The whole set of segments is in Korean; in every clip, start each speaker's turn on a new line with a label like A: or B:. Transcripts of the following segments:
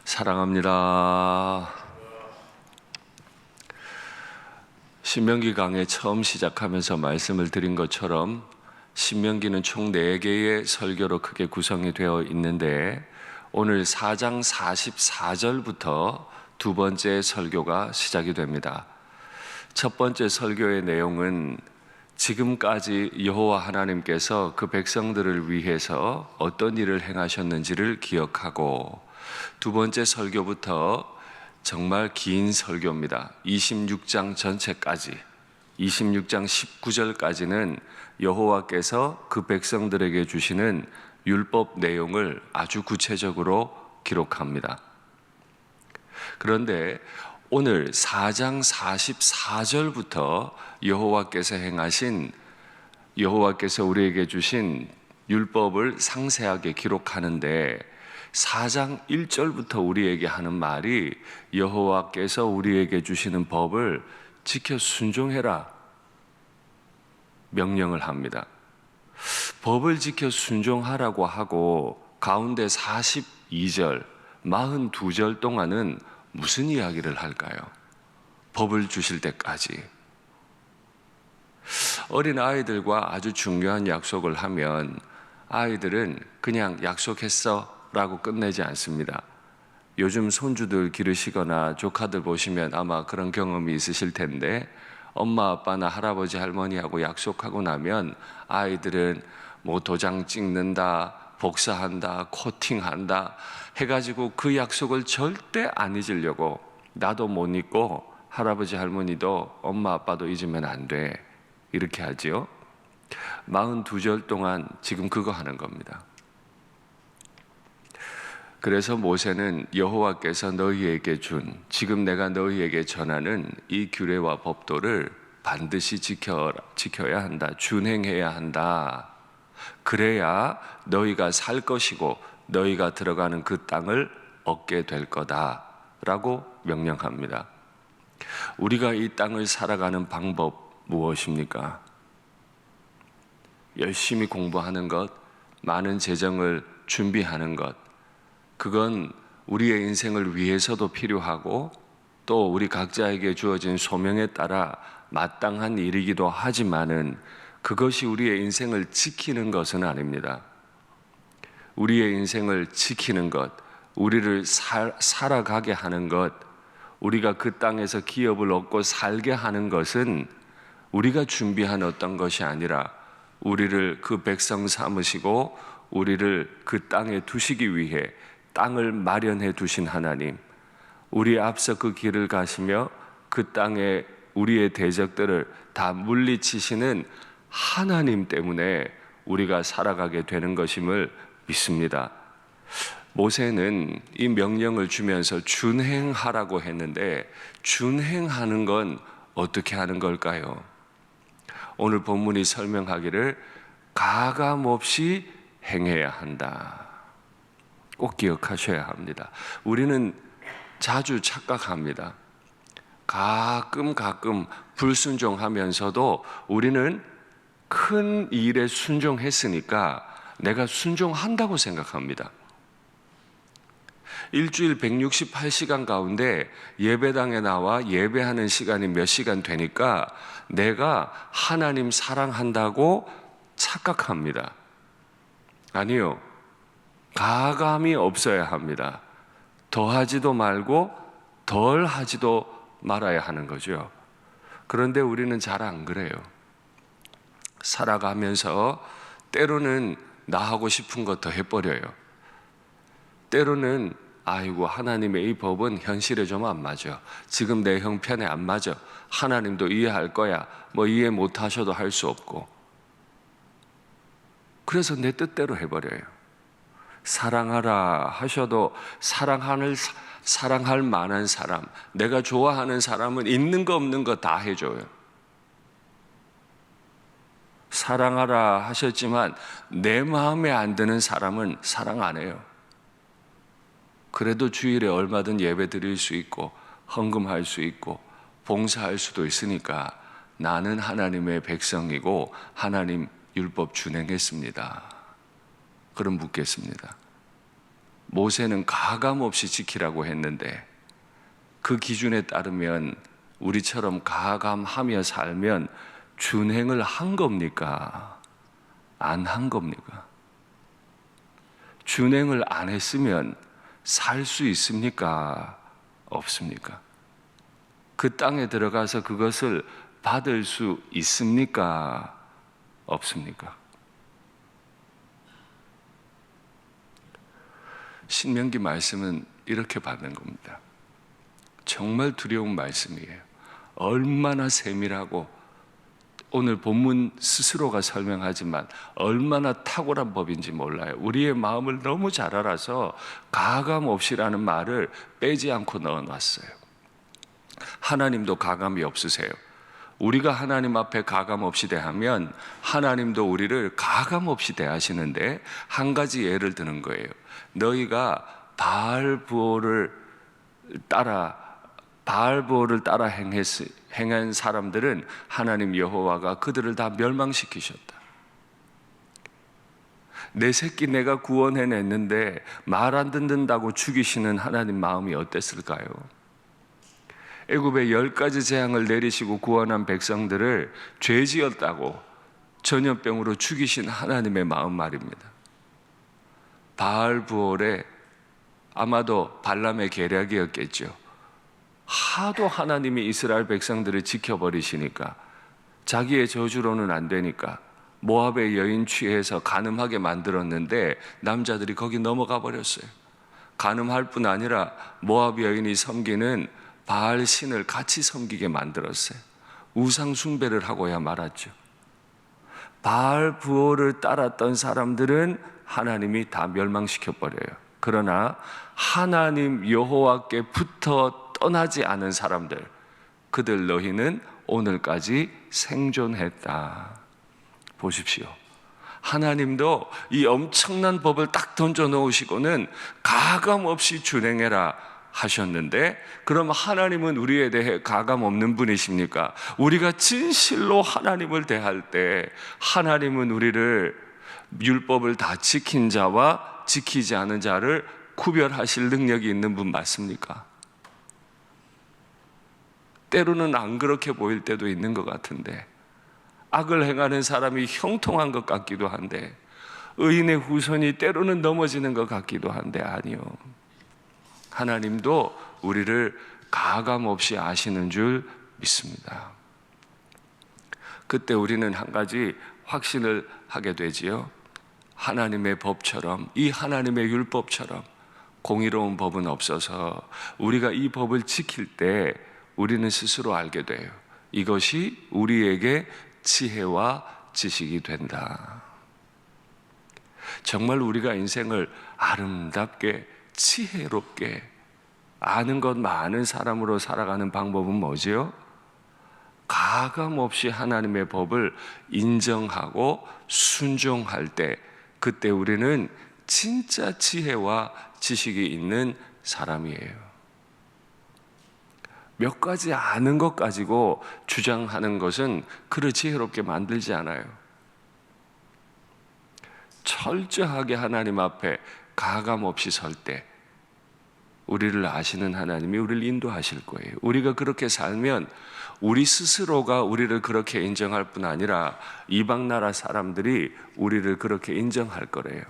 A: 사랑합니다. 신명기 강의 처음 시작하면서 말씀을 드린 것처럼 신명기는 총 4개의 설교로 크게 구성이 되어 있는데 오늘 4장 44절부터 두 번째 설교가 시작이 됩니다. 첫 번째 설교의 내용은 지금까지 여호와 하나님께서 그 백성들을 위해서 어떤 일을 행하셨는지를 기억하고, 두 번째 설교부터 정말 긴 설교입니다. 26장 전체까지, 26장 19절까지는 여호와께서 그 백성들에게 주시는 율법 내용을 아주 구체적으로 기록합니다. 그런데 오늘 4장 44절부터 여호와께서 우리에게 주신 율법을 상세하게 기록하는데, 4장 1절부터 우리에게 하는 말이 여호와께서 우리에게 주시는 법을 지켜 순종해라 명령을 합니다. 법을 지켜 순종하라고 하고 가운데 42절, 42절 동안은 무슨 이야기를 할까요? 법을 주실 때까지. 어린 아이들과 아주 중요한 약속을 하면 아이들은 그냥 약속했어 라고 끝내지 않습니다. 요즘 손주들 기르시거나 조카들 보시면 아마 그런 경험이 있으실 텐데, 엄마 아빠나 할아버지 할머니하고 약속하고 나면 아이들은 뭐 도장 찍는다, 복사한다, 코팅한다 해가지고 그 약속을 절대 안 잊으려고, 나도 못 잊고 할아버지 할머니도 엄마 아빠도 잊으면 안 돼 이렇게 하지요. 42절 동안 지금 그거 하는 겁니다. 그래서 모세는 여호와께서 너희에게 준, 지금 내가 너희에게 전하는 이 규례와 법도를 반드시 지켜야 한다, 준행해야 한다. 그래야 너희가 살 것이고 너희가 들어가는 그 땅을 얻게 될 거다 라고 명령합니다. 우리가 이 땅을 살아가는 방법 무엇입니까? 열심히 공부하는 것, 많은 재정을 준비하는 것, 그건 우리의 인생을 위해서도 필요하고 또 우리 각자에게 주어진 소명에 따라 마땅한 일이기도 하지만은 그것이 우리의 인생을 지키는 것은 아닙니다. 우리의 인생을 지키는 것, 우리를 살아가게 하는 것, 우리가 그 땅에서 기업을 얻고 살게 하는 것은 우리가 준비한 어떤 것이 아니라 우리를 그 백성 삼으시고 우리를 그 땅에 두시기 위해 땅을 마련해 두신 하나님, 우리 앞서 그 길을 가시며 그 땅에 우리의 대적들을 다 물리치시는 하나님 때문에 우리가 살아가게 되는 것임을 믿습니다. 모세는 이 명령을 주면서 준행하라고 했는데, 준행하는 건 어떻게 하는 걸까요? 오늘 본문이 설명하기를 가감없이 행해야 한다. 꼭 기억하셔야 합니다. 우리는 자주 착각합니다. 가끔 불순종하면서도 우리는 큰 일에 순종했으니까 내가 순종한다고 생각합니다. 일주일 168시간 가운데 예배당에 나와 예배하는 시간이 몇 시간 되니까 내가 하나님 사랑한다고 착각합니다. 아니요. 가감이 없어야 합니다. 더하지도 말고 덜하지도 말아야 하는 거죠. 그런데 우리는 잘 안 그래요. 살아가면서 때로는 나 하고 싶은 거 더 해버려요. 때로는 아이고 하나님의 이 법은 현실에 좀 안 맞아, 지금 내 형편에 안 맞아, 하나님도 이해할 거야, 뭐 이해 못 하셔도 할 수 없고, 그래서 내 뜻대로 해버려요. 사랑하라 하셔도 사랑할 만한 사람, 내가 좋아하는 사람은 있는 거 없는 거 다 해줘요. 사랑하라 하셨지만 내 마음에 안 드는 사람은 사랑 안 해요. 그래도 주일에 얼마든 예배 드릴 수 있고 헌금할 수 있고 봉사할 수도 있으니까 나는 하나님의 백성이고 하나님 율법 준행했습니다. 그럼 묻겠습니다. 모세는 가감 없이 지키라고 했는데 그 기준에 따르면 우리처럼 가감하며 살면 준행을 한 겁니까? 안 한 겁니까? 준행을 안 했으면 살 수 있습니까? 없습니까? 그 땅에 들어가서 그것을 받을 수 있습니까? 없습니까? 신명기 말씀은 이렇게 받는 겁니다. 정말 두려운 말씀이에요. 얼마나 세밀하고 오늘 본문 스스로가 설명하지만 얼마나 탁월한 법인지 몰라요. 우리의 마음을 너무 잘 알아서 가감 없이라는 말을 빼지 않고 넣어놨어요. 하나님도 가감이 없으세요. 우리가 하나님 앞에 가감 없이 대하면 하나님도 우리를 가감 없이 대하시는데 한 가지 예를 드는 거예요. 너희가 바알부오를 따라 행한 사람들은 하나님 여호와가 그들을 다 멸망시키셨다. 내 새끼 내가 구원해냈는데 말 안 듣는다고 죽이시는 하나님 마음이 어땠을까요? 애굽에 10가지 재앙을 내리시고 구원한 백성들을 죄지었다고 전염병으로 죽이신 하나님의 마음 말입니다. 바알부올에 아마도 발람의 계략이었겠죠. 하도 하나님이 이스라엘 백성들을 지켜버리시니까 자기의 저주로는 안 되니까 모압의 여인 취해서 간음하게 만들었는데 남자들이 거기 넘어가 버렸어요. 간음할 뿐 아니라 모압 여인이 섬기는 바알 신을 같이 섬기게 만들었어요. 우상 숭배를 하고야 말았죠. 바알 부호를 따랐던 사람들은 하나님이 다 멸망시켜 버려요. 그러나 하나님 여호와께 붙어 떠나지 않은 사람들, 그들 너희는 오늘까지 생존했다. 보십시오. 하나님도 이 엄청난 법을 딱 던져 놓으시고는 가감 없이 준행해라 하셨는데, 그럼 하나님은 우리에 대해 가감 없는 분이십니까? 우리가 진실로 하나님을 대할 때 하나님은 우리를 율법을 다 지킨 자와 지키지 않은 자를 구별하실 능력이 있는 분 맞습니까? 때로는 안 그렇게 보일 때도 있는 것 같은데, 악을 행하는 사람이 형통한 것 같기도 한데, 의인의 후손이 때로는 넘어지는 것 같기도 한데 아니요. 하나님도 우리를 가감 없이 아시는 줄 믿습니다. 그때 우리는 한 가지 확신을 하게 되지요. 하나님의 법처럼, 이 하나님의 율법처럼 공의로운 법은 없어서 우리가 이 법을 지킬 때 우리는 스스로 알게 돼요. 이것이 우리에게 지혜와 지식이 된다. 정말 우리가 인생을 아름답게 지혜롭게 아는 것 많은 사람으로 살아가는 방법은 뭐지요? 가감 없이 하나님의 법을 인정하고 순종할 때, 그때 우리는 진짜 지혜와 지식이 있는 사람이에요. 몇 가지 아는 것 가지고 주장하는 것은 그를 지혜롭게 만들지 않아요. 철저하게 하나님 앞에 가감 없이 설 때 우리를 아시는 하나님이 우리를 인도하실 거예요. 우리가 그렇게 살면 우리 스스로가 우리를 그렇게 인정할 뿐 아니라 이방 나라 사람들이 우리를 그렇게 인정할 거래요.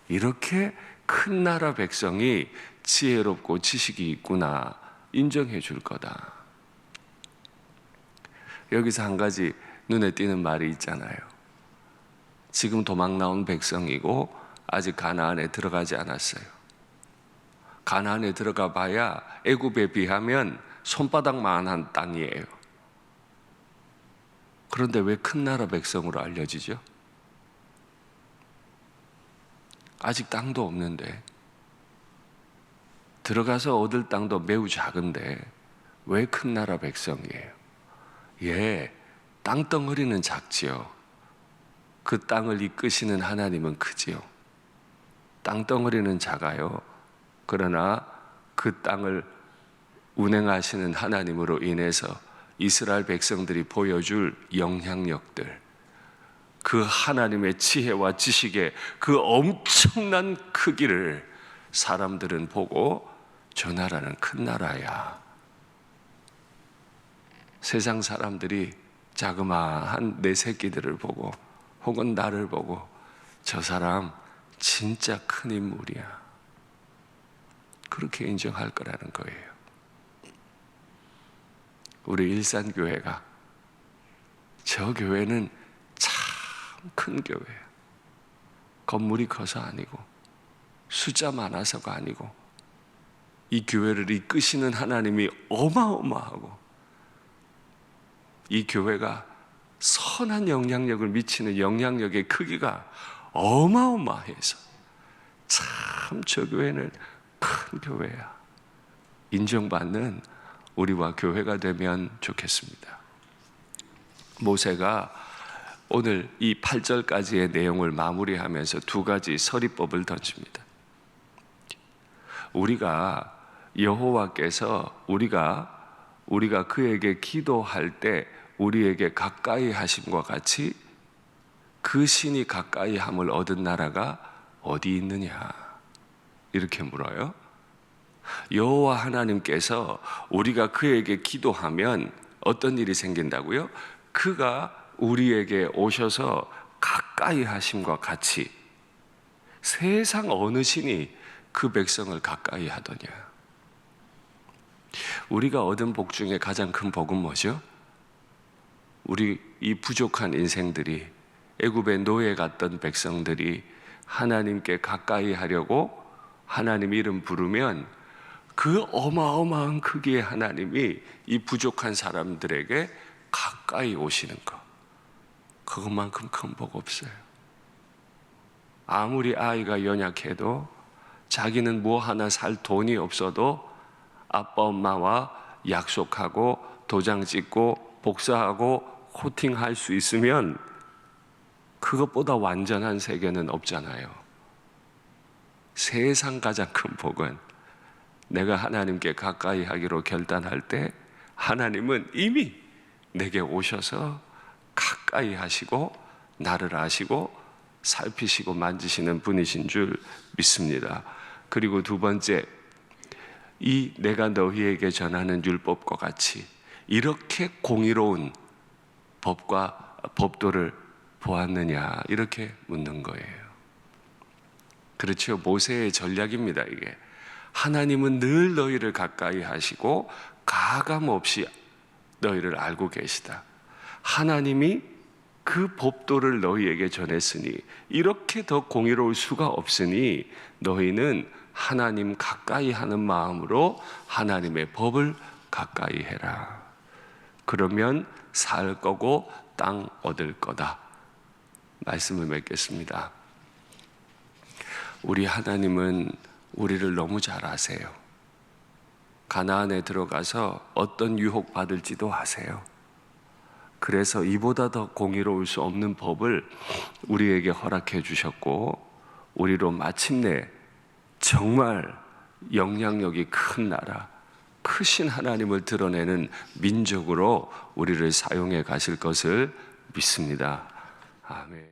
A: 이렇게 큰 나라 백성이 지혜롭고 지식이 있구나 인정해 줄 거다. 여기서 한 가지 눈에 띄는 말이 있잖아요. 지금 도망 나온 백성이고 아직 가나안에 들어가지 않았어요. 가나안에 들어가 봐야 애굽에 비하면 손바닥만한 땅이에요. 그런데 왜 큰 나라 백성으로 알려지죠? 아직 땅도 없는데, 들어가서 얻을 땅도 매우 작은데 왜 큰 나라 백성이에요? 예, 땅덩어리는 작지요. 그 땅을 이끄시는 하나님은 크지요. 땅덩어리는 작아요. 그러나 그 땅을 운행하시는 하나님으로 인해서 이스라엘 백성들이 보여줄 영향력들, 그 하나님의 지혜와 지식의 그 엄청난 크기를 사람들은 보고 저 나라는 큰 나라야. 세상 사람들이 자그마한 내 새끼들을 보고 혹은 나를 보고 저 사람 진짜 큰 인물이야. 그렇게 인정할 거라는 거예요. 우리 일산교회가 저 교회는 참 큰 교회야. 건물이 커서 아니고 숫자 많아서가 아니고 이 교회를 이끄시는 하나님이 어마어마하고 이 교회가 선한 영향력을 미치는 영향력의 크기가 어마어마해서 참 저 교회는 큰 교회야. 인정받는 우리와 교회가 되면 좋겠습니다. 모세가 오늘 이 8절까지의 내용을 마무리하면서 두 가지 서리법을 던집니다. 우리가 여호와께서 우리가 그에게 기도할 때 우리에게 가까이 하심과 같이 그 신이 가까이 함을 얻은 나라가 어디 있느냐 이렇게 물어요. 여호와 하나님께서 우리가 그에게 기도하면 어떤 일이 생긴다고요? 그가 우리에게 오셔서 가까이 하심과 같이 세상 어느 신이 그 백성을 가까이 하더냐. 우리가 얻은 복 중에 가장 큰 복은 뭐죠? 우리 이 부족한 인생들이 애굽의 노예 같던 백성들이 하나님께 가까이 하려고 하나님 이름 부르면 그 어마어마한 크기의 하나님이 이 부족한 사람들에게 가까이 오시는 것, 그것만큼 큰 복 없어요. 아무리 아이가 연약해도 자기는 뭐 하나 살 돈이 없어도 아빠 엄마와 약속하고 도장 찍고 복사하고 코팅할 수 있으면 그것보다 완전한 세계는 없잖아요. 세상 가장 큰 복은 내가 하나님께 가까이 하기로 결단할 때 하나님은 이미 내게 오셔서 가까이 하시고 나를 아시고 살피시고 만지시는 분이신 줄 믿습니다. 그리고 두 번째, 이 내가 너희에게 전하는 율법과 같이 이렇게 공의로운 법도를 보았느냐 이렇게 묻는 거예요. 그렇죠. 모세의 전략입니다. 이게 하나님은 늘 너희를 가까이 하시고 가감 없이 너희를 알고 계시다. 하나님이 그 법도를 너희에게 전했으니 이렇게 더 공의로울 수가 없으니 너희는 하나님 가까이 하는 마음으로 하나님의 법을 가까이 해라. 그러면 살 거고 땅 얻을 거다. 말씀을 맺겠습니다. 우리 하나님은 우리를 너무 잘 아세요. 가나안에 들어가서 어떤 유혹 받을지도 아세요. 그래서 이보다 더 공의로울 수 없는 법을 우리에게 허락해 주셨고 우리로 마침내 정말 영향력이 큰 나라, 크신 하나님을 드러내는 민족으로 우리를 사용해 가실 것을 믿습니다. 아멘.